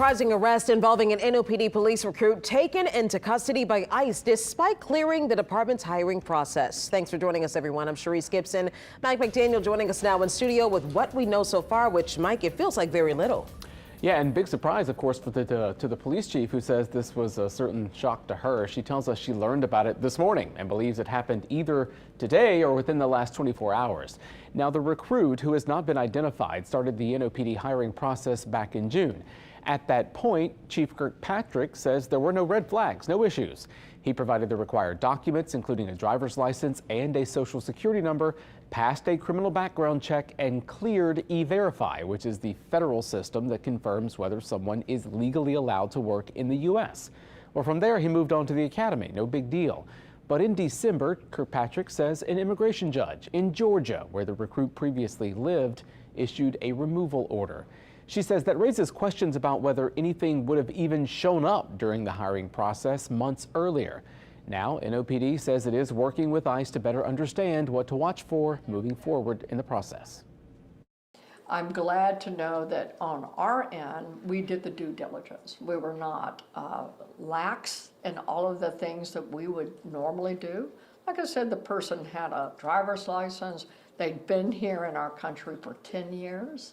surprising arrest involving an NOPD police recruit taken into custody by ICE despite clearing the department's hiring process. Thanks for joining us, everyone. I'm Sharice Gibson. Mike McDaniel joining us now in studio with what we know so far, which, Mike, it feels like very little. Yeah, and big surprise, of course, to the police chief, who says this was a certain shock to her. She tells us she learned about it this morning and believes it happened either today or within the last 24 hours. Now, the recruit, who has not been identified, started the NOPD hiring process back in June. At that point, Chief Kirkpatrick says there were no red flags, no issues. He provided the required documents, including a driver's license and a social security number, passed a criminal background check, and cleared E-Verify, which is the federal system that confirms whether someone is legally allowed to work in the U.S. Well, from there, he moved on to the academy. No big deal. But in December, Kirkpatrick says an immigration judge in Georgia, where the recruit previously lived, issued a removal order. She says that raises questions about whether anything would have even shown up during the hiring process months earlier. Now, NOPD says it is working with ICE to better understand what to watch for moving forward in the process. I'm glad to know that on our end, we did the due diligence. We were not lax in all of the things that we would normally do. Like I said, the person had a driver's license. They'd been here in our country for 10 years.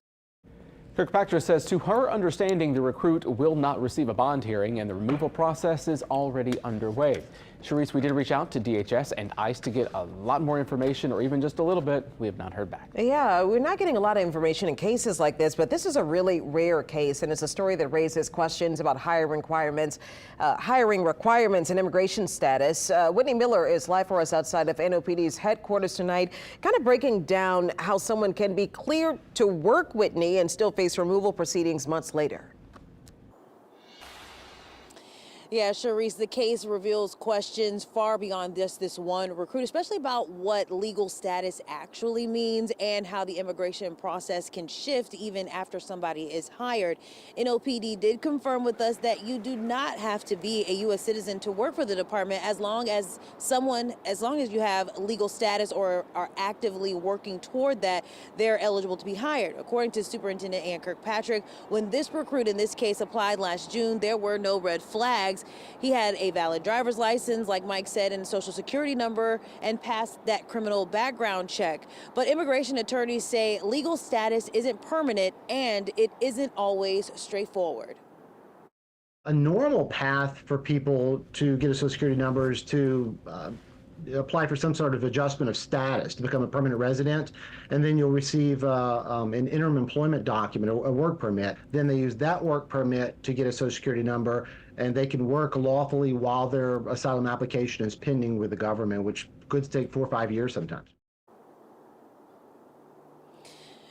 Kirkpatrick says to her understanding, the recruit will not receive a bond hearing and the removal process is already underway. Sharice, we did reach out to DHS and ICE to get a lot more information, or even just a little bit. We have not heard back. Yeah, we're not getting a lot of information in cases like this, but this is a really rare case, and it's a story that raises questions about hiring requirements and immigration status. Whitney Miller is live for us outside of NOPD's headquarters tonight, kind of breaking down how someone can be cleared to work, Whitney, and still face removal proceedings months later. Yeah, Sharice, the case reveals questions far beyond just this one recruit, especially about what legal status actually means and how the immigration process can shift even after somebody is hired. NOPD did confirm with us that you do not have to be a U.S. citizen to work for the department as long as you have legal status or are actively working toward that, they're eligible to be hired. According to Superintendent Anne Kirkpatrick, when this recruit in this case applied last June, there were no red flags. He had a valid driver's license, like Mike said, and a social security number, and passed that criminal background check. But immigration attorneys say legal status isn't permanent and it isn't always straightforward. A normal path for people to get a social security number is to apply for some sort of adjustment of status to become a permanent resident, and then you'll receive an interim employment document, a work permit. Then they use that work permit to get a social security number, and they can work lawfully while their asylum application is pending with the government, which could take 4 or 5 years sometimes.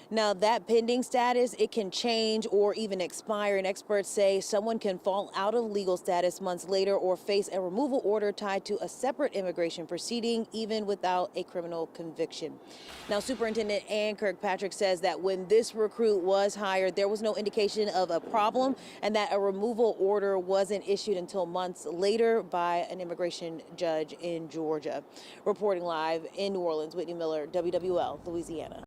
Now, that pending status, it can change or even expire, and experts say someone can fall out of legal status months later or face a removal order tied to a separate immigration proceeding, even without a criminal conviction. Now, Superintendent Anne Kirkpatrick says that when this recruit was hired, there was no indication of a problem and that a removal order wasn't issued until months later by an immigration judge in Georgia. Reporting live in New Orleans, Whitney Miller, WWL, Louisiana.